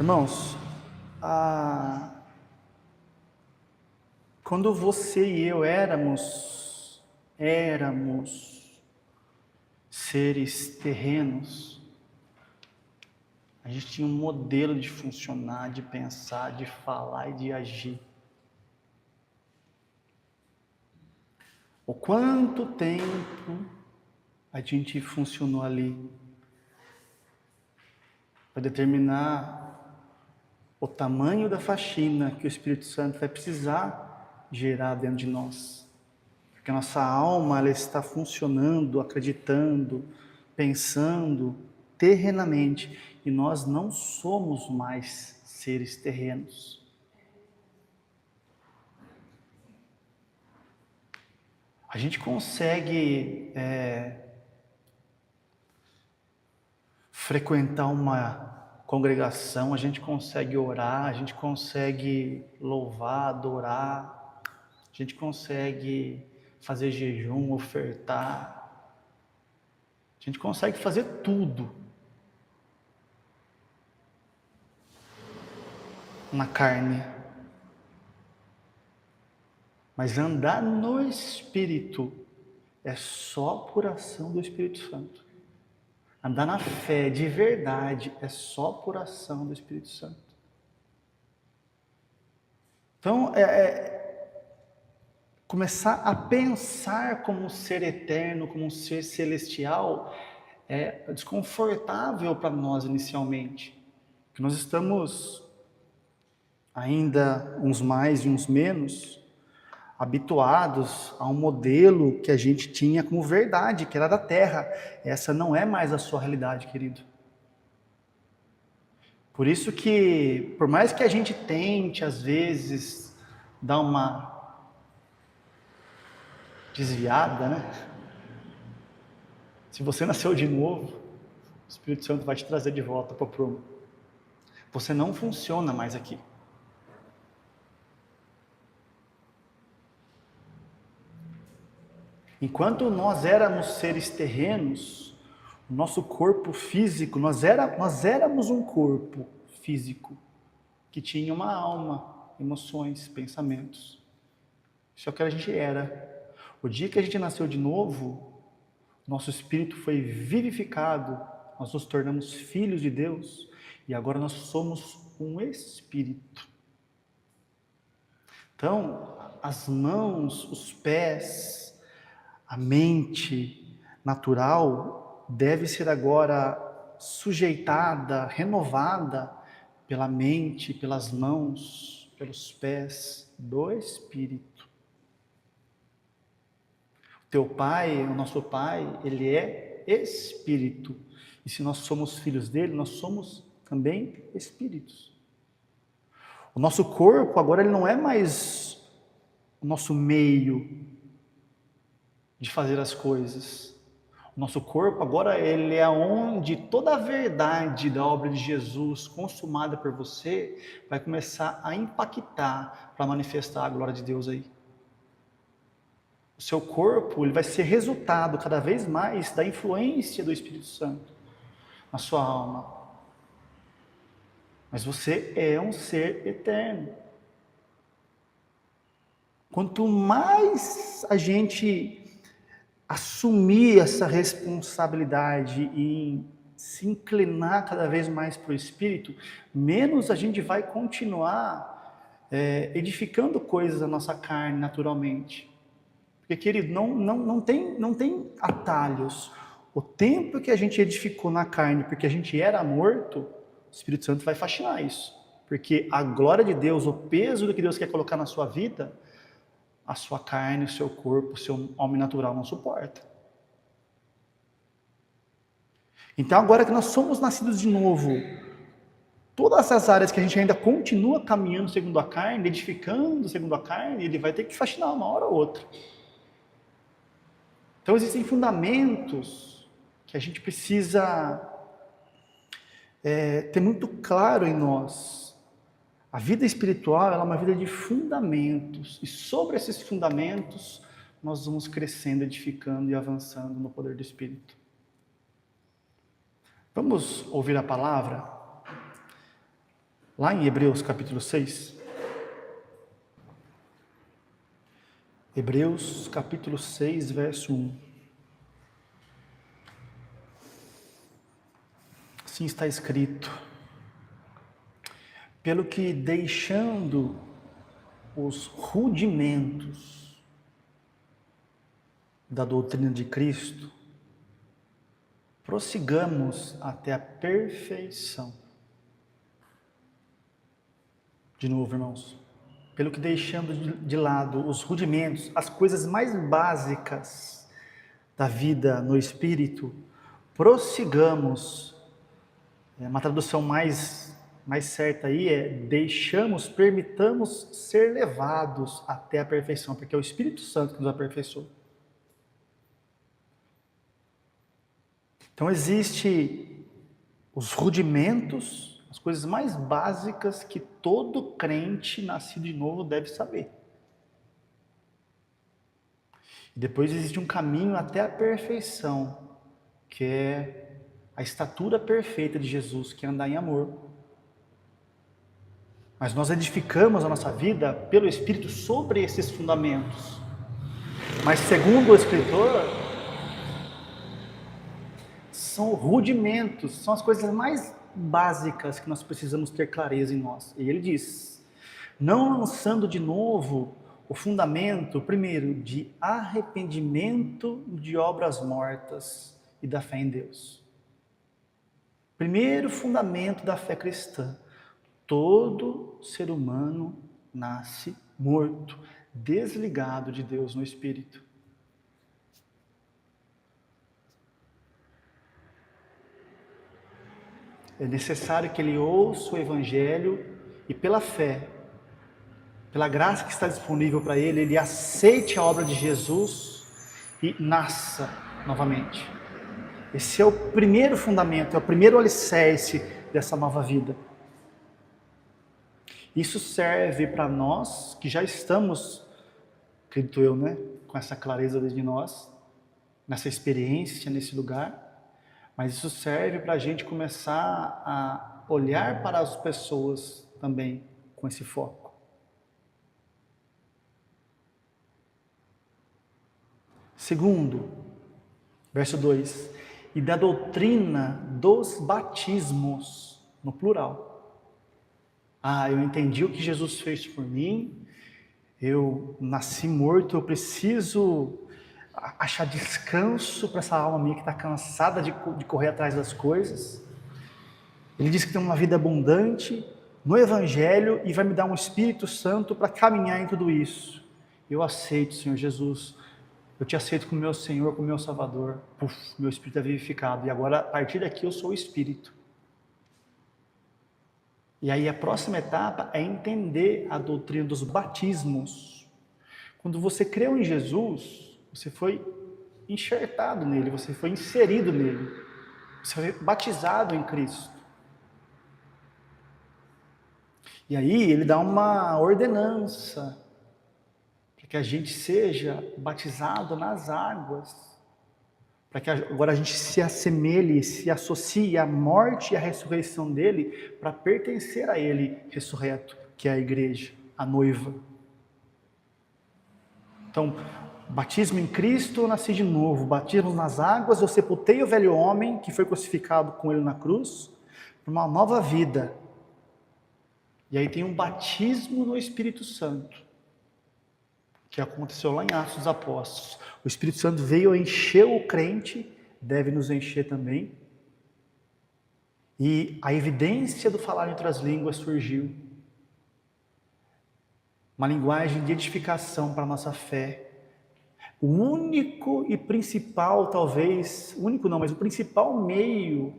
Irmãos, quando você e eu éramos seres terrenos, a gente tinha um modelo de funcionar, de pensar, de falar e de agir. O quanto tempo a gente funcionou ali para determinar o tamanho da faxina que o Espírito Santo vai precisar gerar dentro de nós. Porque a nossa alma ela está funcionando, acreditando, pensando terrenamente, e nós não somos mais seres terrenos. A gente consegue frequentar uma congregação, a gente consegue orar, a gente consegue louvar, adorar, a gente consegue fazer jejum, ofertar, a gente consegue fazer tudo na carne. Mas andar no Espírito é só por ação do Espírito Santo. Andar na fé de verdade é só por ação do Espírito Santo. Então, começar a pensar como um ser eterno, como um ser celestial, é desconfortável para nós inicialmente. Porque nós estamos, ainda uns mais e uns menos, habituados a um modelo que a gente tinha como verdade, que era da terra. Essa não é mais a sua realidade, querido. Por isso que, por mais que a gente tente, às vezes, dar uma desviada, né? Se você nasceu de novo, o Espírito Santo vai te trazer de volta para o prumo. Você não funciona mais aqui. Enquanto nós éramos seres terrenos, o nosso corpo físico, nós éramos um corpo físico que tinha uma alma, emoções, pensamentos. Isso é o que a gente era. O dia que a gente nasceu de novo, nosso espírito foi vivificado, nós nos tornamos filhos de Deus e agora nós somos um espírito. Então, as mãos, os pés, a mente natural deve ser agora sujeitada, renovada pela mente, pelas mãos, pelos pés do Espírito. O teu Pai, o nosso Pai, Ele é Espírito. E se nós somos filhos dele, nós somos também Espíritos. O nosso corpo agora ele não é mais o nosso meio de fazer as coisas. O nosso corpo agora ele é onde toda a verdade da obra de Jesus consumada por você vai começar a impactar para manifestar a glória de Deus aí. O seu corpo ele vai ser resultado cada vez mais da influência do Espírito Santo na sua alma. Mas você é um ser eterno. Quanto mais a gente assumir essa responsabilidade e se inclinar cada vez mais para o Espírito, menos a gente vai continuar edificando coisas na nossa carne naturalmente. Porque, querido, não tem atalhos. O tempo que a gente edificou na carne, porque a gente era morto, o Espírito Santo vai faxinar isso. Porque a glória de Deus, o peso do que Deus quer colocar na sua vida, a sua carne, o seu corpo, o seu homem natural não suporta. Então agora que nós somos nascidos de novo, todas essas áreas que a gente ainda continua caminhando segundo a carne, edificando segundo a carne, ele vai ter que faxinar uma hora ou outra. Então existem fundamentos que a gente precisa ter muito claro em nós. A vida espiritual ela é uma vida de fundamentos, e sobre esses fundamentos nós vamos crescendo, edificando e avançando no poder do Espírito. Vamos ouvir a palavra? Lá em Hebreus capítulo 6. Hebreus capítulo 6, verso 1. Assim está escrito: pelo que deixando os rudimentos da doutrina de Cristo, prossigamos até a perfeição. De novo, irmãos. Pelo que deixando de lado os rudimentos, as coisas mais básicas da vida no Espírito, prossigamos. Uma tradução mais certa aí é: permitamos ser levados até a perfeição, porque é o Espírito Santo que nos aperfeiçoa. Então existe os rudimentos, as coisas mais básicas que todo crente nascido de novo deve saber. E depois existe um caminho até a perfeição, que é a estatura perfeita de Jesus, que é andar em amor. Mas nós edificamos a nossa vida pelo Espírito sobre esses fundamentos. Mas segundo o escritor, são rudimentos, são as coisas mais básicas que nós precisamos ter clareza em nós. E ele diz: não lançando de novo o fundamento, primeiro, de arrependimento de obras mortas e da fé em Deus. Primeiro fundamento da fé cristã: todo ser humano nasce morto, desligado de Deus no Espírito. É necessário que ele ouça o Evangelho e pela fé, pela graça que está disponível para ele, ele aceite a obra de Jesus e nasça novamente. Esse é o primeiro fundamento, é o primeiro alicerce dessa nova vida. Isso serve para nós que já estamos, acredito eu, com essa clareza de nós, nessa experiência, nesse lugar. Mas isso serve para a gente começar a olhar para as pessoas também com esse foco. Segundo, verso 2: e da doutrina dos batismos, no plural. Eu entendi o que Jesus fez por mim, eu nasci morto, eu preciso achar descanso para essa alma minha que está cansada de correr atrás das coisas. Ele diz que tem uma vida abundante no Evangelho e vai me dar um Espírito Santo para caminhar em tudo isso. Eu aceito, Senhor Jesus, eu te aceito como meu Senhor, como meu Salvador. Meu Espírito é vivificado e agora a partir daqui eu sou o Espírito. E aí a próxima etapa é entender a doutrina dos batismos. Quando você creu em Jesus, você foi enxertado nele, você foi inserido nele, você foi batizado em Cristo. E aí ele dá uma ordenança para que a gente seja batizado nas águas, para que agora a gente se assemelhe, se associe à morte e à ressurreição dele, para pertencer a ele ressurreto, que é a igreja, a noiva. Então, batismo em Cristo, eu nasci de novo. Batismo nas águas, eu sepultei o velho homem que foi crucificado com ele na cruz, para uma nova vida. E aí tem um batismo no Espírito Santo, que aconteceu lá em Atos dos Apóstolos. O Espírito Santo veio, encheu o crente, deve nos encher também. E a evidência do falar em outras línguas surgiu. Uma linguagem de edificação para a nossa fé. O único e principal, talvez, único não, mas o principal meio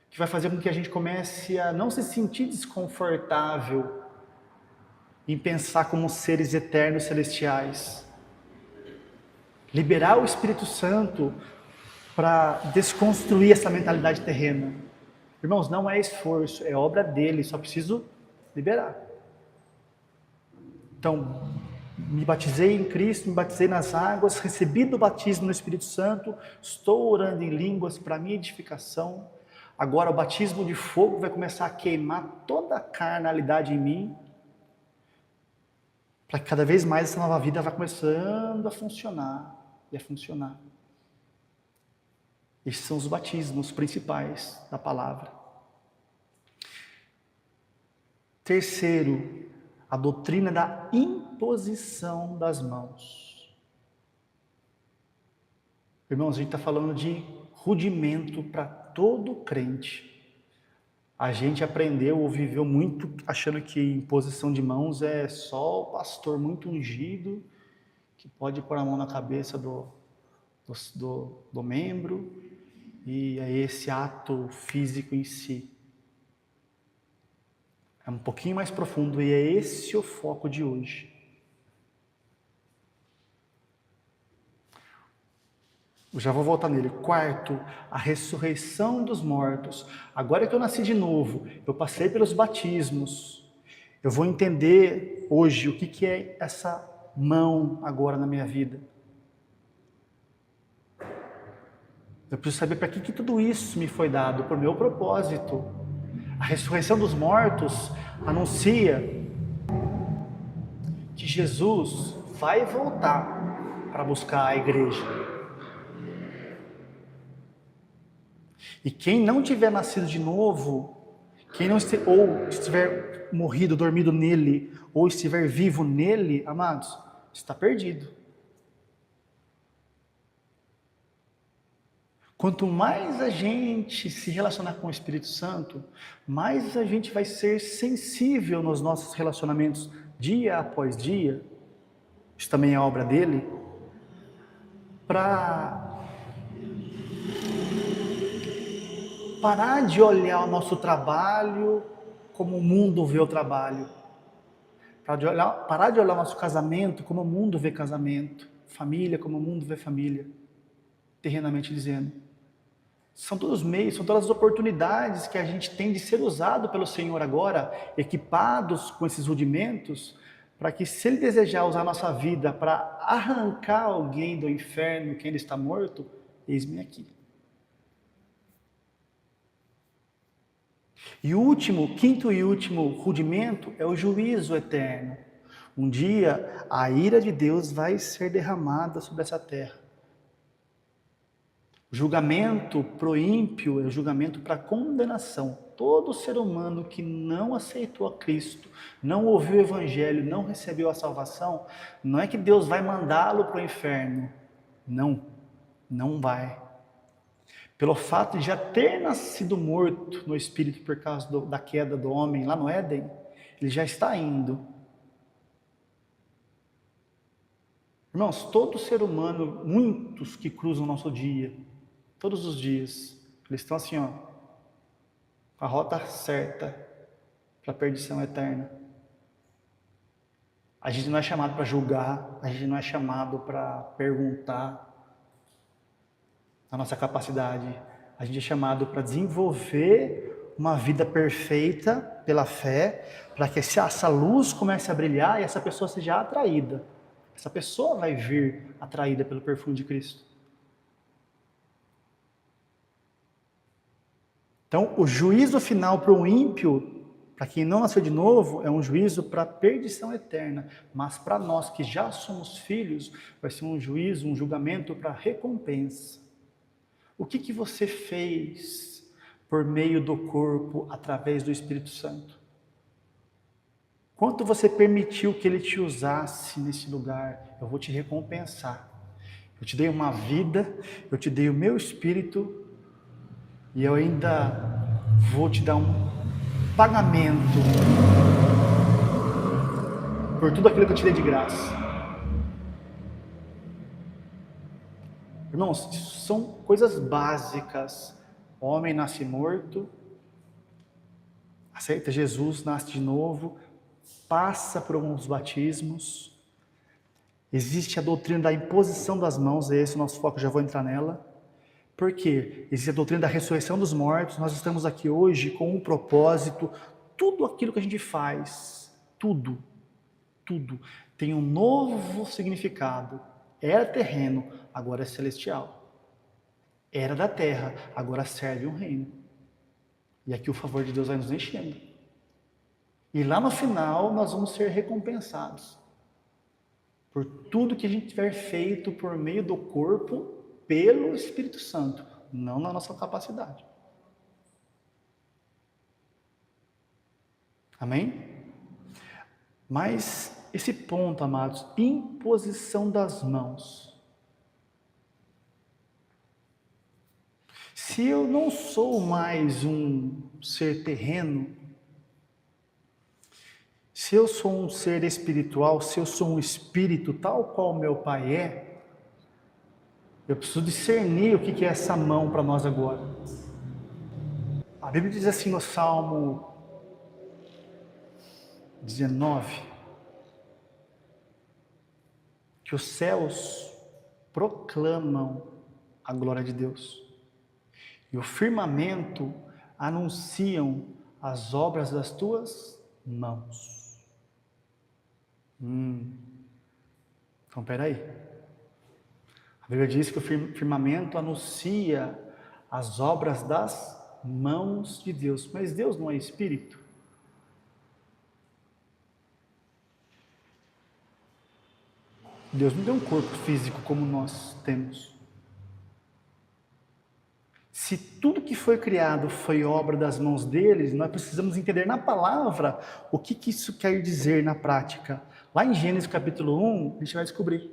que vai fazer com que a gente comece a não se sentir desconfortável em pensar como seres eternos celestiais. Liberar o Espírito Santo para desconstruir essa mentalidade terrena. Irmãos, não é esforço, é obra dele, só preciso liberar. Então, me batizei em Cristo, me batizei nas águas, recebi do batismo no Espírito Santo, estou orando em línguas para minha edificação. Agora o batismo de fogo vai começar a queimar toda a carnalidade em mim, para que cada vez mais essa nova vida vai começando a funcionar e a funcionar. Esses são os batismos principais da palavra. Terceiro, a doutrina da imposição das mãos. Irmãos, a gente está falando de rudimento para todo crente. A gente aprendeu ou viveu muito achando que imposição de mãos é só o pastor muito ungido que pode pôr a mão na cabeça do membro, e é esse ato físico em si. É um pouquinho mais profundo e é esse o foco de hoje. Eu já vou voltar nele. Quarto, a ressurreição dos mortos. Agora que eu nasci de novo, eu passei pelos batismos, eu vou entender hoje o que é essa mão agora na minha vida. Eu preciso saber para que tudo isso me foi dado, por meu propósito. A ressurreição dos mortos anuncia que Jesus vai voltar para buscar a igreja. E quem não tiver nascido de novo, quem não estiver morrido, dormido nele, ou estiver vivo nele, amados, está perdido. Quanto mais a gente se relacionar com o Espírito Santo, mais a gente vai ser sensível nos nossos relacionamentos dia após dia, isso também é obra dele, para parar de olhar o nosso trabalho como o mundo vê o trabalho, parar de olhar o nosso casamento como o mundo vê casamento, família como o mundo vê família, terrenamente dizendo. São todos os meios, são todas as oportunidades que a gente tem de ser usado pelo Senhor agora, equipados com esses rudimentos, para que se Ele desejar usar a nossa vida para arrancar alguém do inferno que ainda está morto, eis-me aqui. E o quinto e último rudimento é o juízo eterno. Um dia a ira de Deus vai ser derramada sobre essa terra. O julgamento pro ímpio é o julgamento para condenação. Todo ser humano que não aceitou a Cristo, não ouviu o Evangelho, não recebeu a salvação, não é que Deus vai mandá-lo para o inferno. Não, não vai. Pelo fato de já ter nascido morto no espírito por causa da queda do homem lá no Éden, ele já está indo. Irmãos, todo ser humano, muitos que cruzam o nosso dia, todos os dias, eles estão assim, ó, com a rota certa para a perdição eterna. A gente não é chamado para julgar, a gente não é chamado para perguntar a nossa capacidade. A gente é chamado para desenvolver uma vida perfeita pela fé, para que essa luz comece a brilhar e essa pessoa seja atraída. Essa pessoa vai vir atraída pelo perfume de Cristo. Então, o juízo final para o ímpio, para quem não nasceu de novo, é um juízo para a perdição eterna. Mas para nós que já somos filhos, vai ser um juízo, um julgamento para recompensa. O que você fez por meio do corpo, através do Espírito Santo? Quanto você permitiu que Ele te usasse nesse lugar? Eu vou te recompensar. Eu te dei uma vida, eu te dei o meu Espírito, e eu ainda vou te dar um pagamento por tudo aquilo que eu te dei de graça. Irmãos, isso são coisas básicas. O homem nasce morto, aceita Jesus, nasce de novo, passa por alguns batismos. Existe a doutrina da imposição das mãos, é esse o nosso foco, já vou entrar nela. Por quê? Existe a doutrina da ressurreição dos mortos. Nós estamos aqui hoje com um propósito. Tudo aquilo que a gente faz, tudo, tem um novo significado. Era terreno, agora é celestial. Era da terra, agora serve um reino. E aqui o favor de Deus vai nos enchendo. E lá no final nós vamos ser recompensados por tudo que a gente tiver feito por meio do corpo pelo Espírito Santo, não na nossa capacidade. Amém? Mas esse ponto, amados, imposição das mãos. Se eu não sou mais um ser terreno, se eu sou um ser espiritual, se eu sou um espírito tal qual meu Pai é, eu preciso discernir o que é essa mão para nós agora. A Bíblia diz assim no Salmo 19, que os céus proclamam a glória de Deus e o firmamento anunciam as obras das tuas mãos. Então, peraí. A Bíblia diz que o firmamento anuncia as obras das mãos de Deus. Mas Deus não é espírito? Deus não deu um corpo físico como nós temos. Se tudo que foi criado foi obra das mãos deles, nós precisamos entender na palavra o que isso quer dizer na prática. Lá em Gênesis capítulo 1, a gente vai descobrir.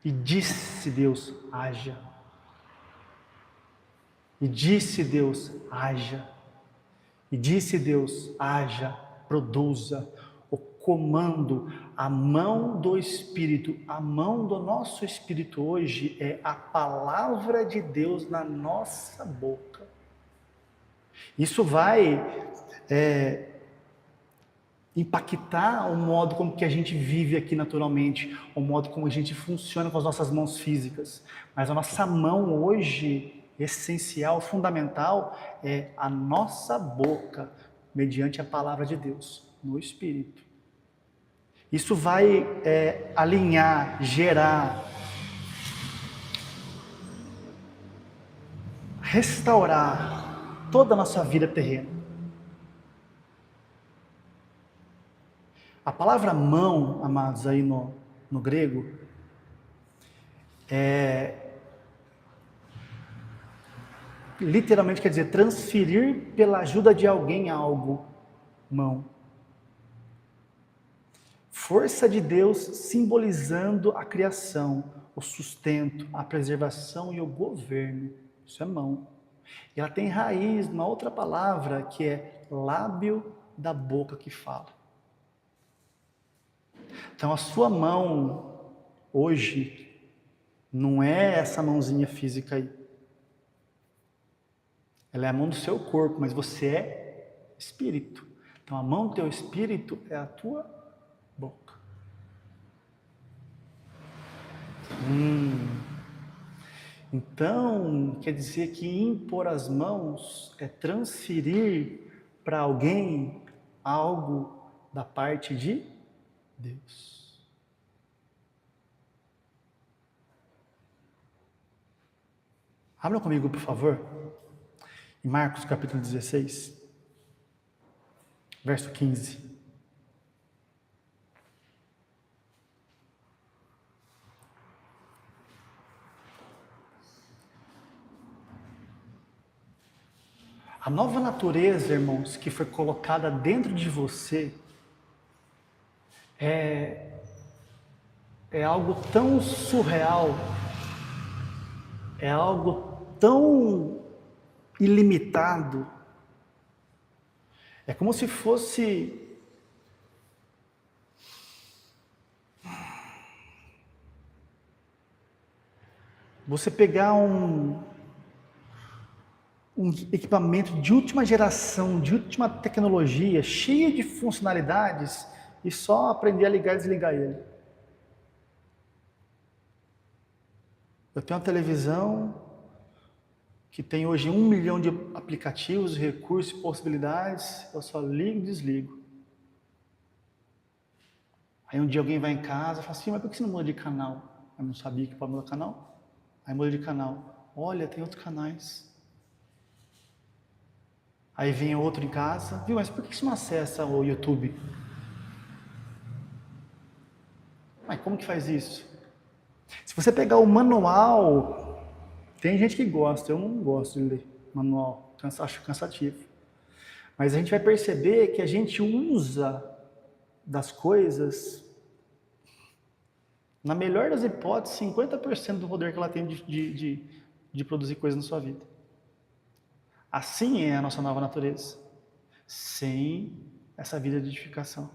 E disse Deus, haja. E disse Deus, haja. E disse Deus, haja, produza. O comando, a mão do Espírito, a mão do nosso Espírito hoje é a palavra de Deus na nossa boca. Isso vai impactar o modo como que a gente vive aqui naturalmente, o modo como a gente funciona com as nossas mãos físicas. Mas a nossa mão hoje, essencial, fundamental, é a nossa boca, mediante a palavra de Deus, no Espírito. Isso vai alinhar, gerar, restaurar toda a nossa vida terrena. A palavra mão, amados, aí no grego, literalmente quer dizer transferir pela ajuda de alguém algo. Mão. Força de Deus simbolizando a criação, o sustento, a preservação e o governo. Isso é mão. E ela tem raiz numa outra palavra que é lábio da boca que fala. Então a sua mão hoje não é essa mãozinha física aí. Ela é a mão do seu corpo, mas você é espírito. Então a mão do teu espírito é a tua boca. Então, quer dizer que impor as mãos é transferir para alguém algo da parte de Deus. Abra comigo, por favor, em Marcos capítulo 16, verso 15. A nova natureza, irmãos, que foi colocada dentro de você é algo tão surreal, é algo tão ilimitado, é como se fosse você pegar um equipamento de última geração, de última tecnologia, cheio de funcionalidades, e só aprender a ligar e desligar ele. Eu tenho uma televisão que tem hoje 1 milhão de aplicativos, recursos, possibilidades, eu só ligo e desligo. Aí um dia alguém vai em casa e fala assim, mas por que você não muda de canal? Eu não sabia que pode mudar de canal. Aí muda de canal. Olha, tem outros canais. Aí vem outro em casa, viu, mas por que você não acessa o YouTube? Mas como que faz isso? Se você pegar o manual, tem gente que gosta, eu não gosto de ler manual, acho cansativo. Mas a gente vai perceber que a gente usa das coisas, na melhor das hipóteses, 50% do poder que ela tem de produzir coisas na sua vida. Assim é a nossa nova natureza, sem essa vida de edificação.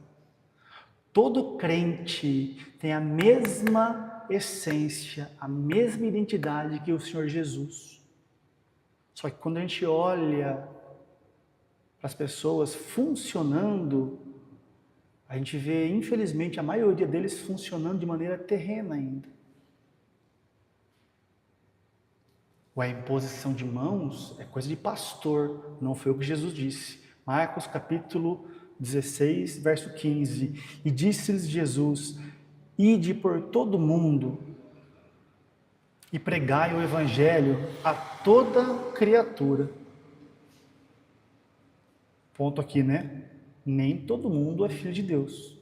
Todo crente tem a mesma essência, a mesma identidade que o Senhor Jesus. Só que quando a gente olha para as pessoas funcionando, a gente vê, infelizmente, a maioria deles funcionando de maneira terrena ainda. A imposição de mãos é coisa de pastor, não foi o que Jesus disse. Marcos capítulo 16, verso 15. E disse-lhes Jesus: ide por todo mundo e pregai o evangelho a toda criatura. Ponto aqui, né? Nem todo mundo é filho de Deus.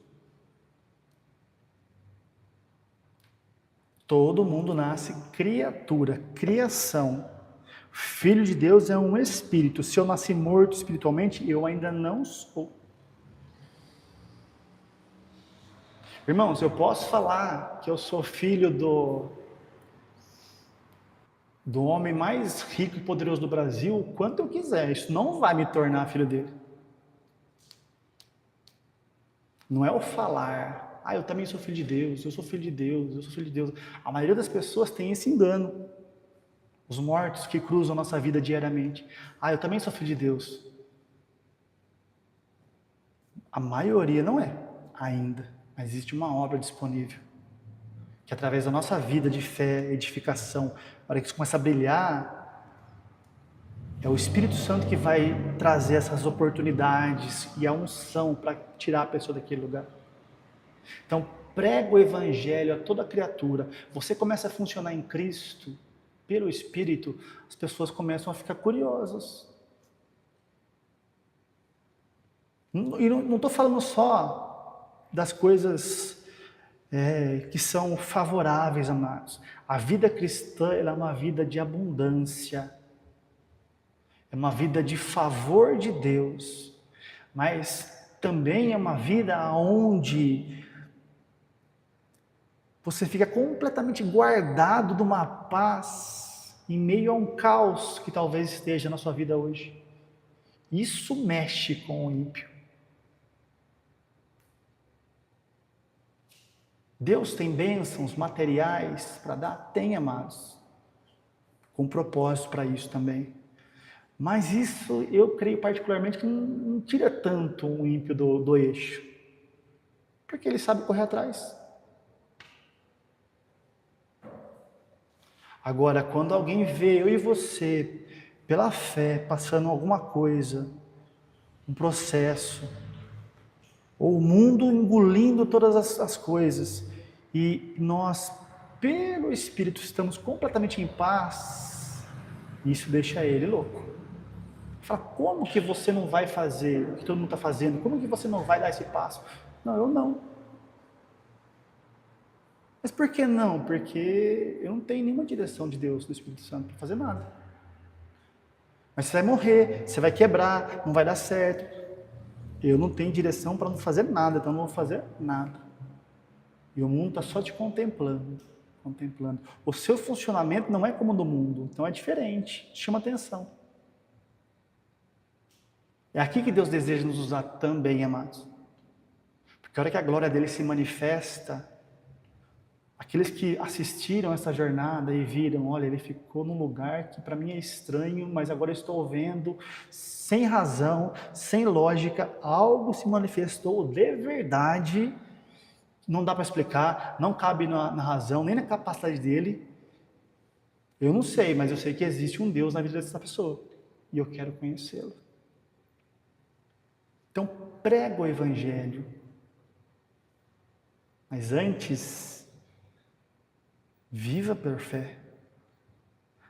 Todo mundo nasce criatura, criação. Filho de Deus é um espírito. Se eu nasci morto espiritualmente, eu ainda não sou. Irmãos, eu posso falar que eu sou filho do homem mais rico e poderoso do Brasil o quanto eu quiser. Isso não vai me tornar filho dele. Não é o falar, eu também sou filho de Deus, eu sou filho de Deus, eu sou filho de Deus. A maioria das pessoas tem esse engano. Os mortos que cruzam a nossa vida diariamente. Eu também sou filho de Deus. A maioria não é, ainda. Mas existe uma obra disponível. Que através da nossa vida de fé, edificação, na hora que isso começa a brilhar, é o Espírito Santo que vai trazer essas oportunidades e a unção para tirar a pessoa daquele lugar. Então, prega o Evangelho a toda criatura. Você começa a funcionar em Cristo, pelo Espírito, as pessoas começam a ficar curiosas. E não estou falando só das coisas que são favoráveis, amados. A vida cristã ela é uma vida de abundância. É uma vida de favor de Deus. Mas também é uma vida onde você fica completamente guardado de uma paz em meio a um caos que talvez esteja na sua vida hoje. Isso mexe com o ímpio. Deus tem bênçãos materiais para dar? Tem, amados. Com propósito para isso também. Mas isso eu creio particularmente que não tira tanto o ímpio do eixo. Porque ele sabe correr atrás. Agora, quando alguém vê eu e você, pela fé, passando alguma coisa, um processo, ou o mundo engolindo todas as coisas, e nós, pelo Espírito, estamos completamente em paz, isso deixa ele louco. Fala, como que você não vai fazer o que todo mundo está fazendo? Como que você não vai dar esse passo? Não, eu não. Mas por que não? Porque eu não tenho nenhuma direção de Deus, do Espírito Santo, para fazer nada. Mas você vai morrer, você vai quebrar, não vai dar certo. Eu não tenho direção para não fazer nada, então não vou fazer nada. E o mundo está só te contemplando, contemplando. O seu funcionamento não é como o do mundo, então é diferente, chama atenção. É aqui que Deus deseja nos usar também, amados. Porque a hora que a glória dele se manifesta, aqueles que assistiram essa jornada e viram, olha, ele ficou num lugar que para mim é estranho, mas agora eu estou vendo, sem razão, sem lógica, algo se manifestou de verdade, não dá para explicar, não cabe na razão, nem na capacidade dele. Eu não sei, mas eu sei que existe um Deus na vida dessa pessoa, e eu quero conhecê-lo. Então, prega o Evangelho, mas antes, viva por fé.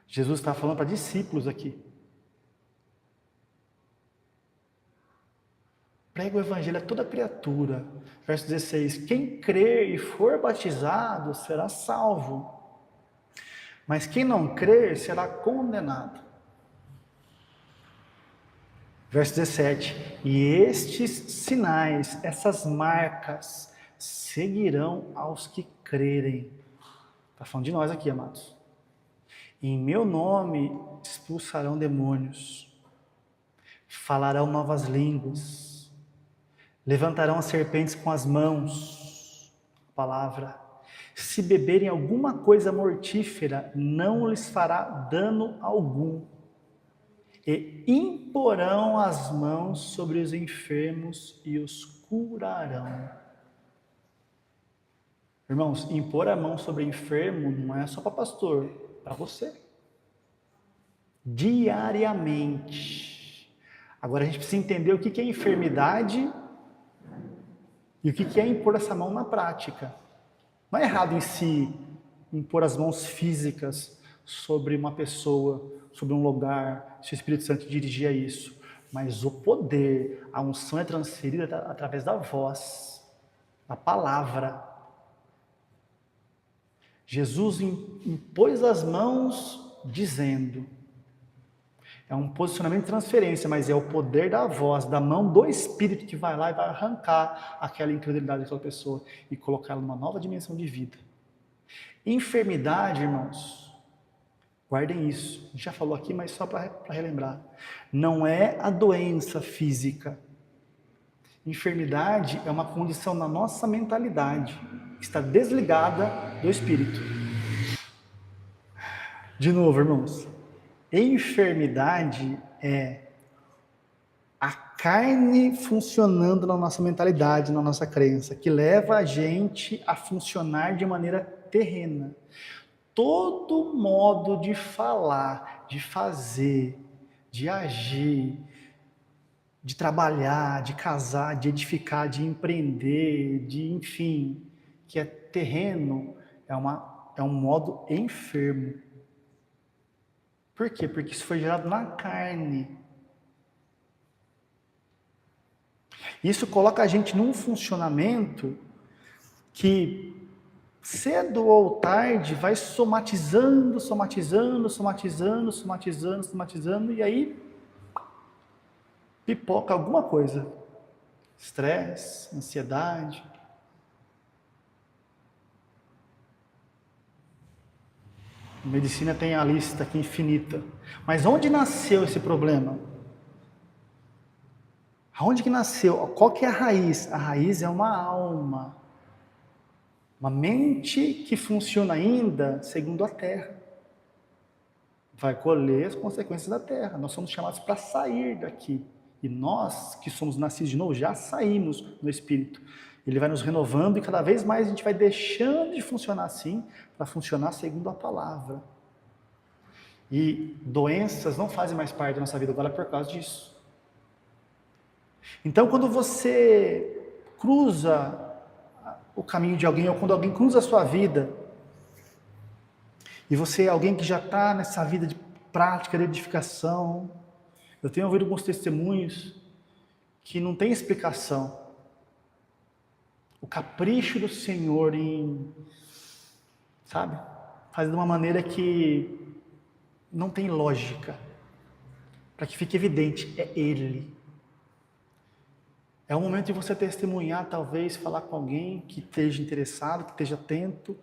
Jesus está falando para discípulos aqui. Prega o evangelho a toda criatura. Verso 16: quem crer e for batizado será salvo, mas quem não crer será condenado. Verso 17: e estes sinais, essas marcas, seguirão aos que crerem. Está falando de nós aqui, amados. Em meu nome expulsarão demônios, falarão novas línguas, levantarão as serpentes com as mãos, palavra. Se beberem alguma coisa mortífera, não lhes fará dano algum. E imporão as mãos sobre os enfermos e os curarão. Irmãos, impor a mão sobre enfermo não é só para pastor, para você. Diariamente. Agora a gente precisa entender o que é enfermidade e o que é impor essa mão na prática. Não é errado em si impor as mãos físicas sobre uma pessoa, sobre um lugar, se o Espírito Santo dirigir a isso. Mas o poder, a unção é transferida através da voz, da palavra. Jesus impôs as mãos dizendo. É um posicionamento de transferência, mas é o poder da voz, da mão do Espírito que vai lá e vai arrancar aquela incredulidade daquela pessoa e colocá-la numa nova dimensão de vida. Enfermidade, irmãos, guardem isso. A gente já falou aqui, mas só para relembrar. Não é a doença física. Enfermidade é uma condição na nossa mentalidade, que está desligada do Espírito. De novo, irmãos. Enfermidade é a carne funcionando na nossa mentalidade, na nossa crença, que leva a gente a funcionar de maneira terrena. Todo modo de falar, de fazer, de agir, de trabalhar, de casar, de edificar, de empreender, de enfim, que é terreno, é um modo enfermo. Por quê? Porque isso foi gerado na carne. Isso coloca a gente num funcionamento que cedo ou tarde vai somatizando, e aí pipoca alguma coisa. Estresse, ansiedade. A medicina tem a lista aqui infinita. Mas onde nasceu esse problema? Aonde que nasceu? Qual que é a raiz? A raiz é uma alma. Uma mente que funciona ainda segundo a terra. Vai colher as consequências da terra. Nós somos chamados para sair daqui. E nós, que somos nascidos de novo, já saímos no Espírito. Ele vai nos renovando e cada vez mais a gente vai deixando de funcionar assim para funcionar segundo a palavra. E doenças não fazem mais parte da nossa vida agora por causa disso. Então, quando você cruza o caminho de alguém, ou quando alguém cruza a sua vida, e você é alguém que já está nessa vida de prática, de edificação, eu tenho ouvido alguns testemunhos que não tem explicação. O capricho do Senhor em, sabe, fazer de uma maneira que não tem lógica, para que fique evidente, é Ele. É o momento de você testemunhar, talvez, falar com alguém que esteja interessado, que esteja atento,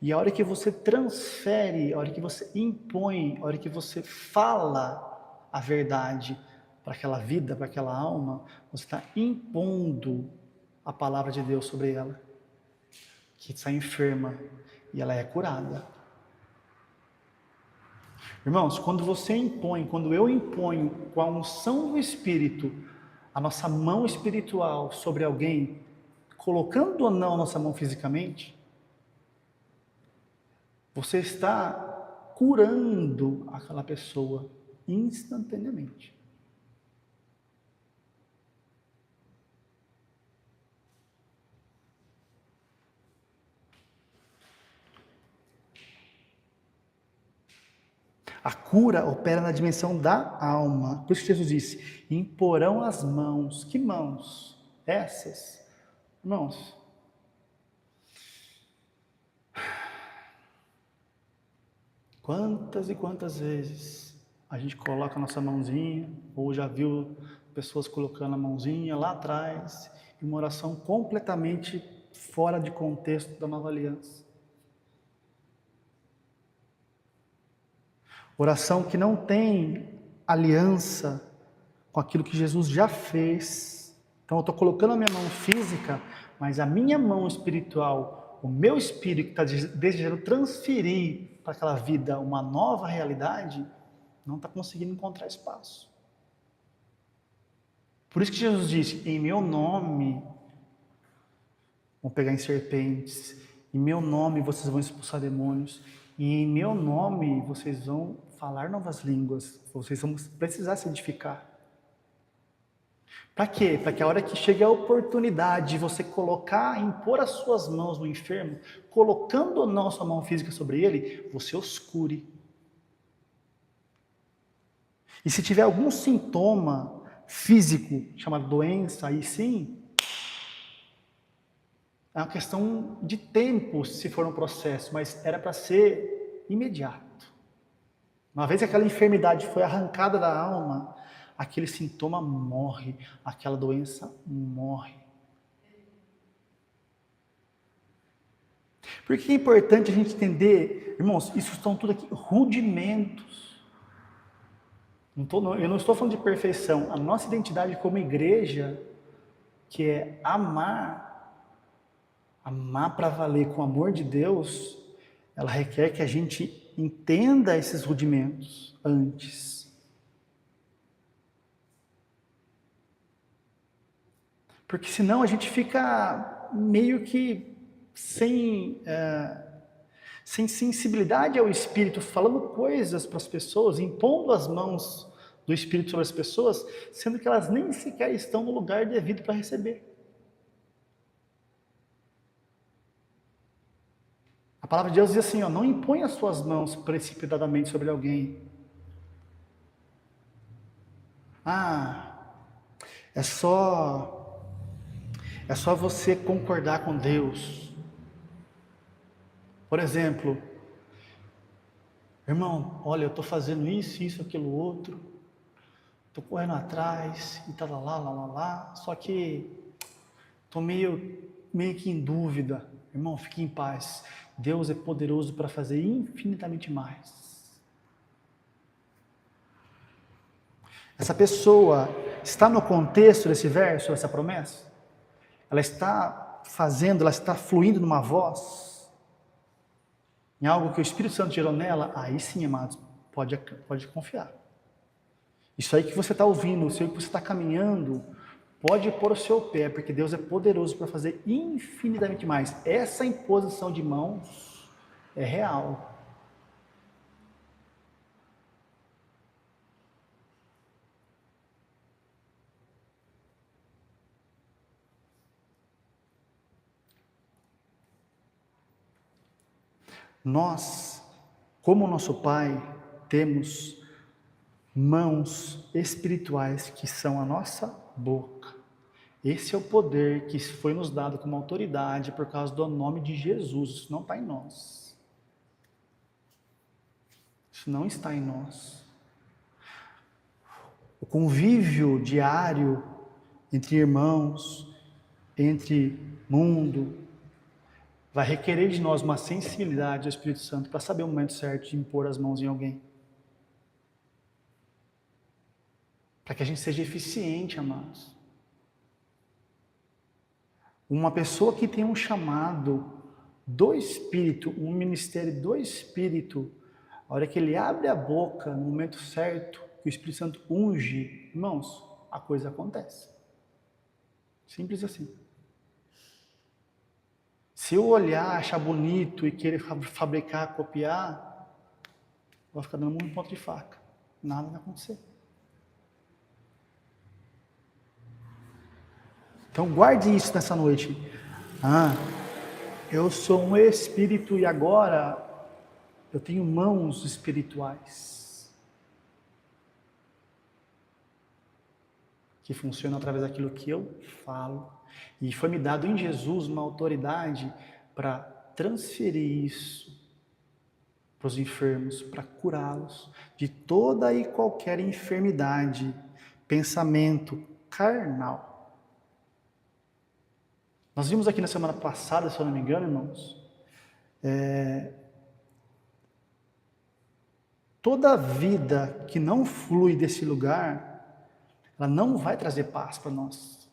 e a hora que você transfere, a hora que você impõe, a hora que você fala a verdade para aquela vida, para aquela alma, você está impondo a palavra de Deus sobre ela, que está enferma, e ela é curada. Irmãos, quando você impõe, quando eu imponho com a unção do Espírito, a nossa mão espiritual sobre alguém, colocando ou não a nossa mão fisicamente, você está curando aquela pessoa instantaneamente. A cura opera na dimensão da alma. Por isso que Jesus disse, imporão as mãos. Que mãos? Essas? Irmãos, quantas e quantas vezes a gente coloca a nossa mãozinha, ou já viu pessoas colocando a mãozinha lá atrás, em uma oração completamente fora de contexto da nova aliança. Oração que não tem aliança com aquilo que Jesus já fez. Então eu estou colocando a minha mão física, mas a minha mão espiritual, o meu espírito que está desejando transferir para aquela vida uma nova realidade, não está conseguindo encontrar espaço. Por isso que Jesus disse, em meu nome, vão pegar em serpentes, em meu nome vocês vão expulsar demônios, e em meu nome vocês vão falar novas línguas, vocês vão precisar se edificar. Para quê? Para que a hora que chegue a oportunidade de você colocar, impor as suas mãos no enfermo, colocando ou não a sua mão física sobre ele, você os cure. E se tiver algum sintoma físico, chamado doença, aí sim, é uma questão de tempo se for um processo, mas era para ser imediato. Uma vez que aquela enfermidade foi arrancada da alma, aquele sintoma morre, aquela doença morre. Por que é importante a gente entender, irmãos, isso estão tudo aqui rudimentos. Eu não estou falando de perfeição. A nossa identidade como igreja, que é amar para valer com o amor de Deus, ela requer que a gente entenda esses rudimentos antes. Porque senão a gente fica meio que sem sensibilidade ao Espírito, falando coisas para as pessoas, impondo as mãos do Espírito sobre as pessoas, sendo que elas nem sequer estão no lugar devido para receber. A palavra de Deus diz assim, não impõe as suas mãos precipitadamente sobre alguém. É só você concordar com Deus. Por exemplo, irmão, olha, eu estou fazendo isso, aquilo, outro, estou correndo atrás, e tal, lá, só que estou meio que em dúvida. Irmão, fique em paz. Deus é poderoso para fazer infinitamente mais. Essa pessoa está no contexto desse verso, essa promessa? Ela está ela está fluindo numa voz, em algo que o Espírito Santo gerou nela? Aí sim, amados, pode confiar. Isso aí que você está ouvindo, isso aí que você está caminhando, pode pôr o seu pé, porque Deus é poderoso para fazer infinitamente mais. Essa imposição de mãos é real. Nós, como nosso Pai, temos mãos espirituais que são a nossa boca. Esse é o poder que foi nos dado como autoridade por causa do nome de Jesus. Isso não está em nós. Isso não está em nós. O convívio diário entre irmãos, entre mundo, vai requerer de nós uma sensibilidade ao Espírito Santo para saber o momento certo de impor as mãos em alguém. Para que a gente seja eficiente, amados. Uma pessoa que tem um chamado do Espírito, um ministério do Espírito, a hora que ele abre a boca, no momento certo, que o Espírito Santo unge, irmãos, a coisa acontece. Simples assim. Se eu olhar, achar bonito e querer fabricar, copiar, vai ficar dando um ponto de faca. Nada vai acontecer. Então guarde isso nessa noite. Eu sou um espírito e agora eu tenho mãos espirituais. que funciona através daquilo que eu falo. E foi me dado em Jesus uma autoridade para transferir isso para os enfermos, para curá-los de toda e qualquer enfermidade, pensamento carnal. Nós vimos aqui na semana passada, se eu não me engano, irmãos, toda vida que não flui desse lugar, ela não vai trazer paz para nós.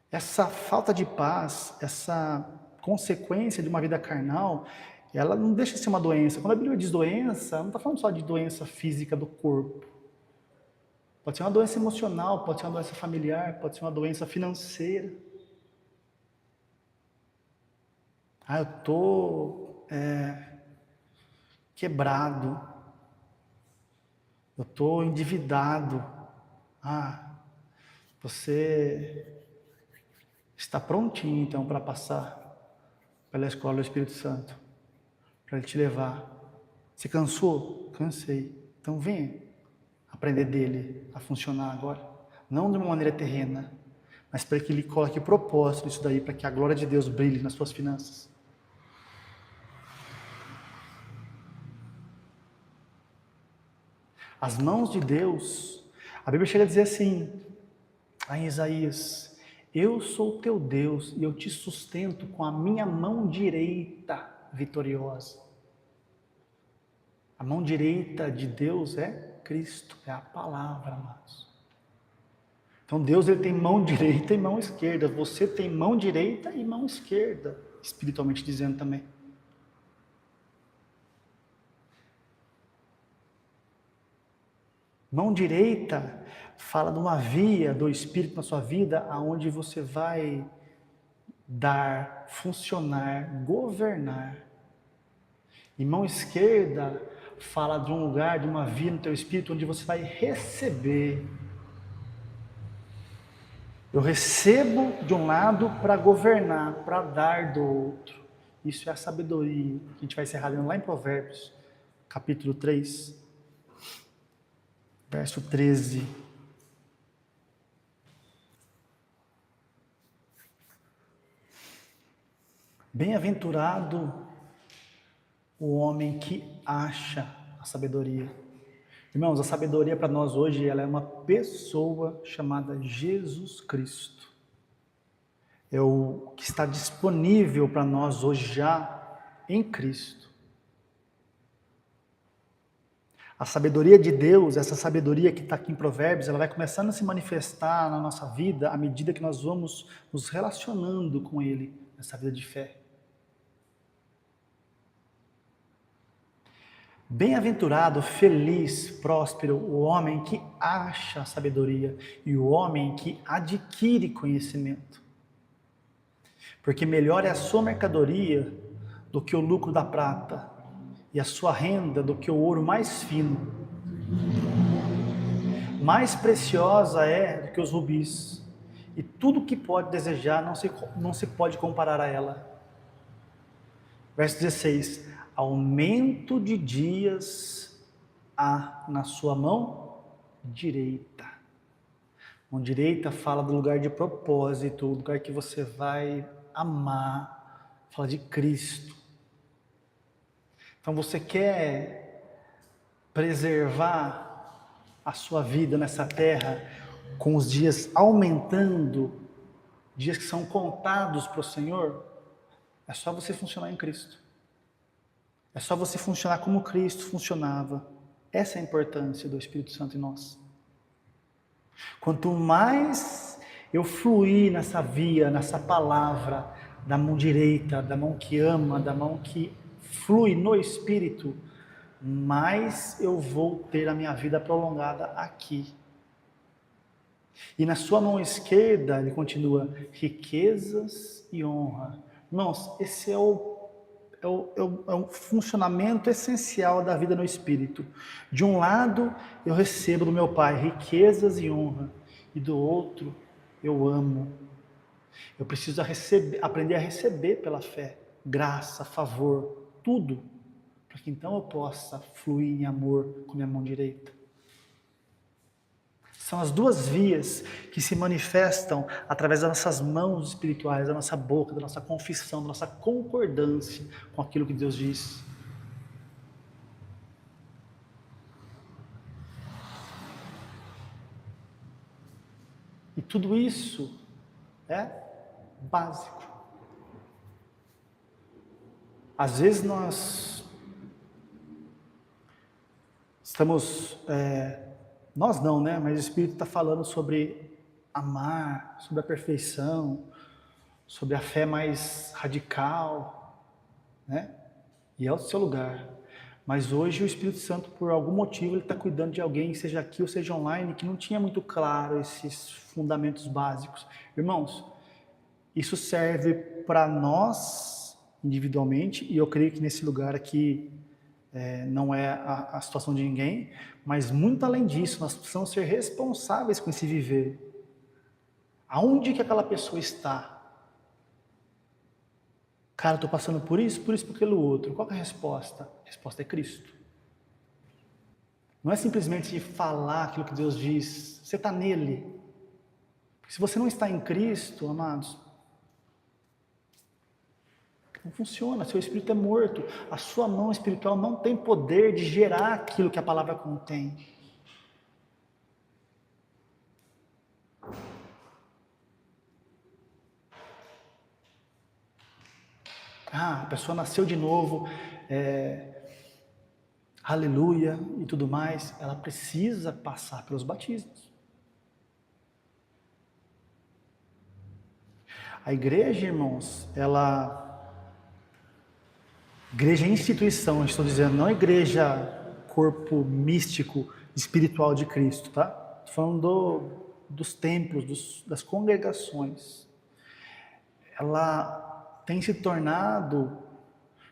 Essa falta de paz, essa consequência de uma vida carnal, ela não deixa de ser uma doença. Quando a Bíblia diz doença, não está falando só de doença física do corpo. Pode ser uma doença emocional, pode ser uma doença familiar, pode ser uma doença financeira. Eu estou quebrado. Eu estou endividado. Você está prontinho então para passar pela escola do Espírito Santo, para Ele te levar. Você cansou? Cansei. Então venha aprender dele a funcionar agora. Não de uma maneira terrena, mas para que Ele coloque propósito nisso daí, para que a glória de Deus brilhe nas suas finanças. As mãos de Deus, a Bíblia chega a dizer assim, em Isaías: eu sou teu Deus e eu te sustento com a minha mão direita vitoriosa. A mão direita de Deus é Cristo, é a palavra, amados. Então Deus, ele tem mão direita e mão esquerda. Você tem mão direita e mão esquerda, espiritualmente dizendo também. Mão direita fala de uma via do Espírito na sua vida, aonde você vai dar, funcionar, governar. E mão esquerda fala de um lugar, de uma via no teu Espírito, onde você vai receber. Eu recebo de um lado para governar, para dar do outro. Isso é a sabedoria. A gente vai encerrar lá em Provérbios, capítulo 3, verso 13. Bem-aventurado o homem que acha a sabedoria. Irmãos, a sabedoria para nós hoje, ela é uma pessoa chamada Jesus Cristo. É o que está disponível para nós hoje já em Cristo. A sabedoria de Deus, essa sabedoria que está aqui em Provérbios, ela vai começando a se manifestar na nossa vida à medida que nós vamos nos relacionando com Ele nessa vida de fé. Bem-aventurado, feliz, próspero, o homem que acha a sabedoria e o homem que adquire conhecimento. Porque melhor é a sua mercadoria do que o lucro da prata, e a sua renda do que o ouro mais fino. Mais preciosa é do que os rubis, e tudo que pode desejar não se pode comparar a ela. Verso 16: aumento de dias há na sua mão direita. Mão direita fala do lugar de propósito, o lugar que você vai amar, fala de Cristo. Então você quer preservar a sua vida nessa terra com os dias aumentando, dias que são contados para o Senhor? É só você funcionar em Cristo. É só você funcionar como Cristo funcionava. Essa é a importância do Espírito Santo em nós. Quanto mais eu fluir nessa via, nessa palavra da mão direita, da mão que ama, da mão que flui no Espírito, mais eu vou ter a minha vida prolongada aqui. E na sua mão esquerda, ele continua, riquezas e honra. Irmãos, esse é o funcionamento essencial da vida no Espírito. De um lado, eu recebo do meu Pai riquezas e honra, e do outro, eu amo. Eu preciso aprender a receber pela fé, graça, favor, tudo, para que então eu possa fluir em amor com minha mão direita. São as duas vias que se manifestam através das nossas mãos espirituais, da nossa boca, da nossa confissão, da nossa concordância com aquilo que Deus diz. E tudo isso é básico. Às vezes nós estamos, nós não, né? Mas o Espírito está falando sobre amar, sobre a perfeição, sobre a fé mais radical, né? E é o seu lugar. Mas hoje o Espírito Santo, por algum motivo, ele está cuidando de alguém, seja aqui ou seja online, que não tinha muito claro esses fundamentos básicos. Irmãos, isso serve para nós individualmente, e eu creio que nesse lugar aqui não é a situação de ninguém, mas muito além disso, nós precisamos ser responsáveis com esse viver. Aonde que aquela pessoa está? Cara, eu estou passando por isso, por aquilo outro. Qual é a resposta? A resposta é Cristo. Não é simplesmente falar aquilo que Deus diz. Você está nele. Porque se você não está em Cristo, amados, não funciona. Seu espírito é morto. A sua mão espiritual não tem poder de gerar aquilo que a palavra contém. A pessoa nasceu de novo, aleluia e tudo mais. Ela precisa passar pelos batismos. A igreja, irmãos, igreja é instituição, estou dizendo, não igreja corpo místico, espiritual de Cristo, tá? Estou falando dos templos, das congregações. Ela tem se tornado,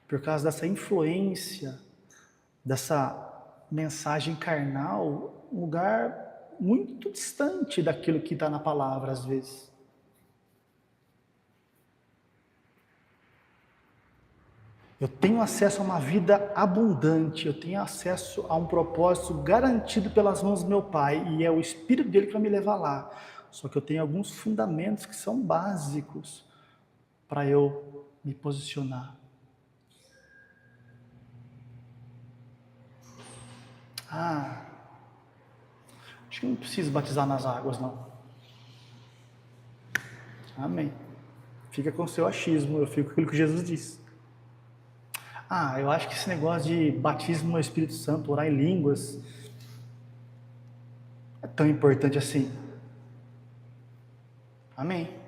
por causa dessa influência, dessa mensagem carnal, um lugar muito distante daquilo que está na palavra, às vezes. Eu tenho acesso a uma vida abundante, eu tenho acesso a um propósito garantido pelas mãos do meu Pai, e é o Espírito dele que vai me levar lá. Só que eu tenho alguns fundamentos que são básicos para eu me posicionar. Acho que não preciso batizar nas águas, não. Amém. Fica com o seu achismo, eu fico com aquilo que Jesus disse. Eu acho que esse negócio de batismo no Espírito Santo, orar em línguas, é tão importante assim. Amém.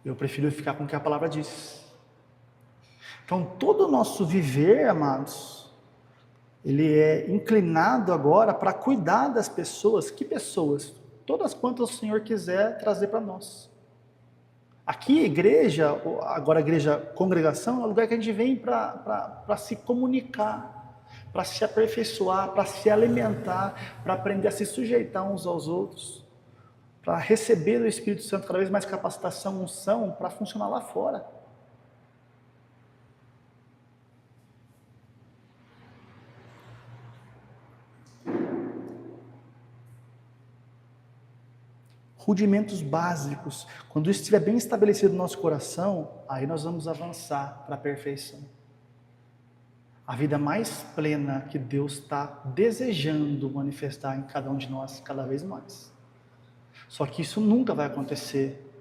Eu prefiro ficar com o que a palavra diz. Então, todo o nosso viver, amados, ele é inclinado agora para cuidar das pessoas. Que pessoas? Todas quantas o Senhor quiser trazer para nós. Aqui, igreja, agora a igreja congregação, é o lugar que a gente vem para se comunicar, para se aperfeiçoar, para se alimentar, para aprender a se sujeitar uns aos outros, para receber do Espírito Santo cada vez mais capacitação, unção, para funcionar lá fora. Rudimentos básicos. Quando isso estiver bem estabelecido no nosso coração, aí nós vamos avançar para a perfeição. A vida mais plena que Deus está desejando manifestar em cada um de nós, cada vez mais. Só que isso nunca vai acontecer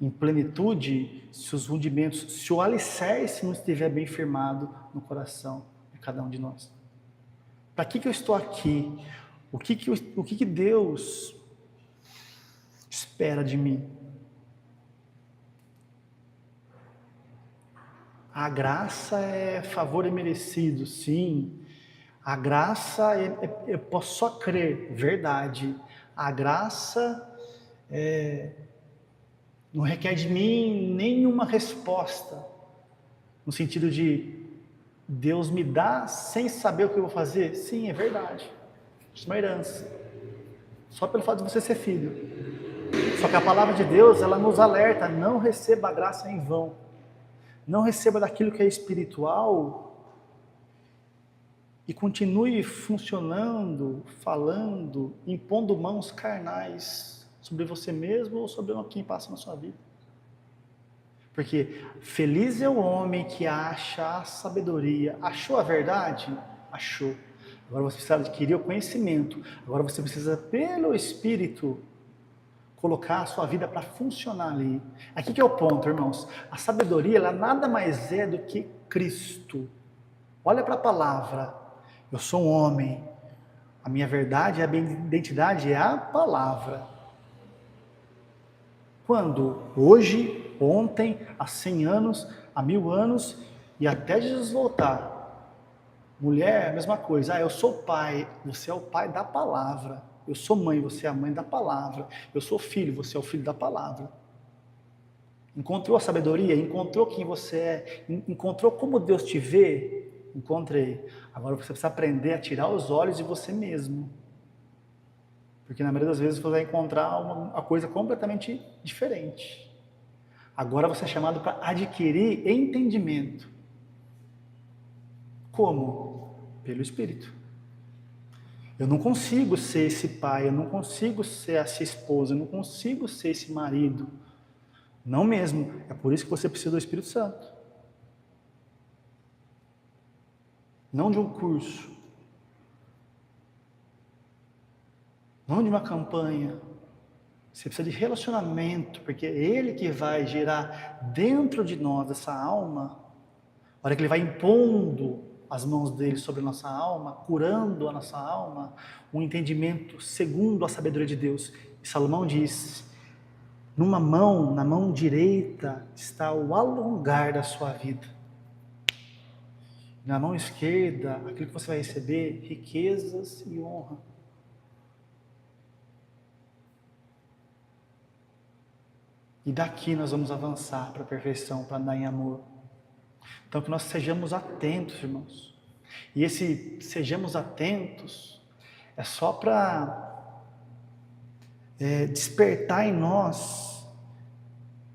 em plenitude se os rudimentos, se o alicerce não estiver bem firmado no coração de cada um de nós. Para que eu estou aqui? O que Deus espera de mim? A graça é favor imerecido, sim. A graça eu posso só crer, verdade. A graça não requer de mim nenhuma resposta, no sentido de Deus me dá sem saber o que eu vou fazer. Sim, é verdade. Isso é uma herança. Só pelo fato de você ser filho. Só que a palavra de Deus, ela nos alerta, não receba a graça em vão. Não receba daquilo que é espiritual e continue funcionando, falando, impondo mãos carnais sobre você mesmo ou sobre quem passa na sua vida. Porque feliz é o homem que acha a sabedoria. Achou a verdade? Achou. Agora você precisa adquirir o conhecimento. Agora você precisa, pelo Espírito, colocar a sua vida para funcionar ali. Aqui que é o ponto, irmãos. A sabedoria, ela nada mais é do que Cristo. Olha para a palavra. Eu sou um homem. A minha verdade, a minha identidade é a palavra. Quando? Hoje, ontem, há 100 anos, há 1000 anos e até Jesus voltar. Mulher, a mesma coisa. Eu sou pai, você é o pai da palavra. Eu sou mãe, você é a mãe da palavra. Eu sou filho, você é o filho da palavra. Encontrou a sabedoria? Encontrou quem você é? Encontrou como Deus te vê? Encontrei. Agora você precisa aprender a tirar os olhos de você mesmo. Porque na maioria das vezes você vai encontrar uma coisa completamente diferente. Agora você é chamado para adquirir entendimento. Como? Pelo Espírito. Eu não consigo ser esse pai, eu não consigo ser essa esposa, eu não consigo ser esse marido. Não mesmo. É por isso que você precisa do Espírito Santo. Não de um curso. Não de uma campanha. Você precisa de relacionamento, porque é Ele que vai gerar dentro de nós essa alma. A hora que Ele vai impondo as mãos dele sobre a nossa alma, curando a nossa alma, um entendimento segundo a sabedoria de Deus. E Salomão diz, numa mão, na mão direita, está o alongar da sua vida. Na mão esquerda, aquilo que você vai receber, riquezas e honra. E daqui nós vamos avançar para a perfeição, para andar em amor. Então que nós sejamos atentos, irmãos. E esse sejamos atentos é só para despertar em nós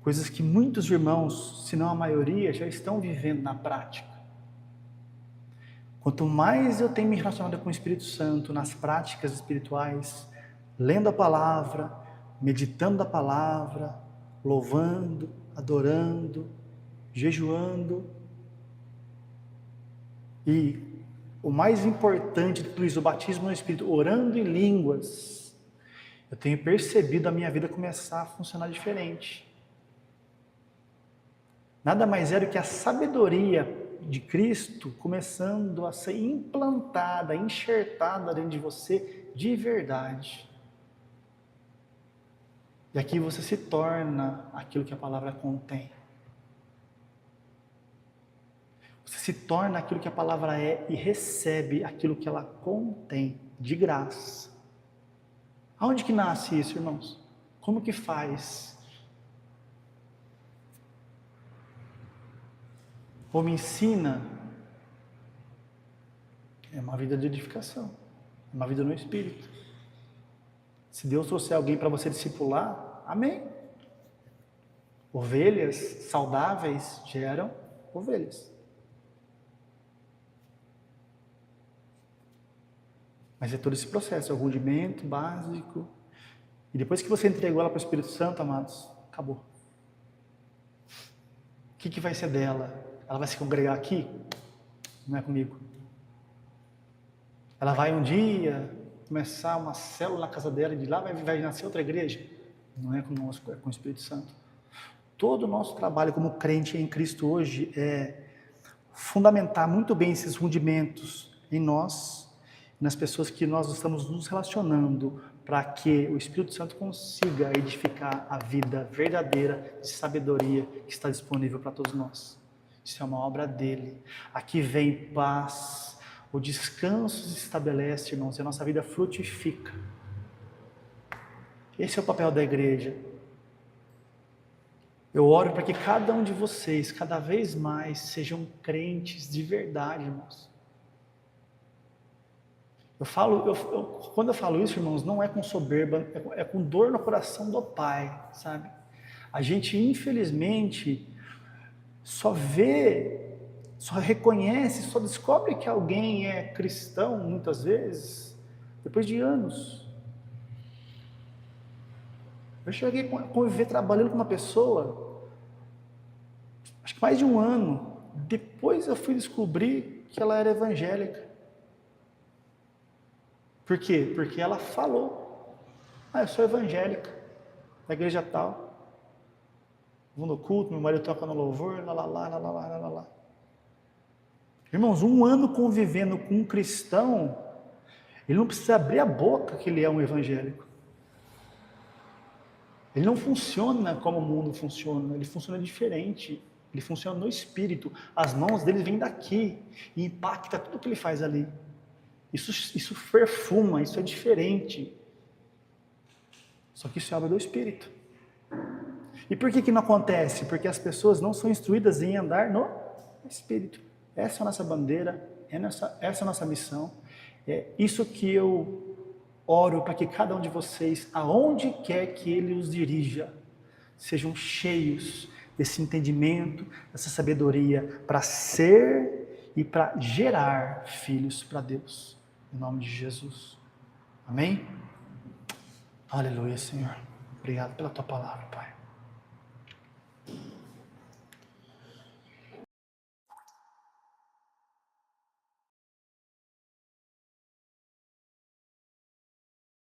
coisas que muitos irmãos, se não a maioria, já estão vivendo na prática. Quanto mais eu tenho me relacionado com o Espírito Santo nas práticas espirituais, lendo a palavra, meditando a palavra, louvando, adorando, jejuando, e o mais importante de tudo isso, o batismo no Espírito, orando em línguas, eu tenho percebido a minha vida começar a funcionar diferente. Nada mais é do que a sabedoria de Cristo começando a ser implantada, enxertada dentro de você de verdade. E aqui você se torna aquilo que a palavra contém. Você se torna aquilo que a palavra é e recebe aquilo que ela contém, de graça. Aonde que nasce isso, irmãos? Como que faz? Ou me ensina? É uma vida de edificação, é uma vida no Espírito. Se Deus trouxer alguém para você discipular, amém. Ovelhas saudáveis geram ovelhas. Mas é todo esse processo, é o rudimento básico. E depois que você entregou ela para o Espírito Santo, amados, acabou. O que vai ser dela? Ela vai se congregar aqui? Não é comigo. Ela vai um dia começar uma célula na casa dela e de lá vai nascer outra igreja? Não é conosco, é com o Espírito Santo. Todo o nosso trabalho como crente em Cristo hoje é fundamentar muito bem esses rudimentos em nós, nas pessoas que nós estamos nos relacionando, para que o Espírito Santo consiga edificar a vida verdadeira de sabedoria que está disponível para todos nós. Isso é uma obra dele. Aqui vem paz, o descanso se estabelece, irmãos, e a nossa vida frutifica. Esse é o papel da igreja. Eu oro para que cada um de vocês, cada vez mais, sejam crentes de verdade, irmãos. Quando eu falo isso, irmãos, não é com soberba, é com dor no coração do Pai, sabe? A gente, infelizmente, só vê só reconhece, só descobre que alguém é cristão, muitas vezes, depois de anos. Eu cheguei a conviver trabalhando com uma pessoa, acho que mais de um ano, depois eu fui descobrir que ela era evangélica. Por quê? Porque ela falou, eu sou evangélica, da igreja tal, vou no culto, meu marido toca no louvor, lá. Irmãos, um ano convivendo com um cristão, ele não precisa abrir a boca que ele é um evangélico. Ele não funciona como o mundo funciona, ele funciona diferente. Ele funciona no espírito. As mãos dele vêm daqui e impacta tudo que ele faz ali. Isso perfuma, isso é diferente. Só que isso é obra do espírito. E por que não acontece? Porque as pessoas não são instruídas em andar no espírito. Essa é a nossa bandeira, essa é a nossa missão. É isso que eu oro para que cada um de vocês, aonde quer que ele os dirija, sejam cheios desse entendimento, dessa sabedoria, para ser e para gerar filhos para Deus. Em nome de Jesus. Amém? Aleluia, Senhor. Obrigado pela tua palavra, Pai.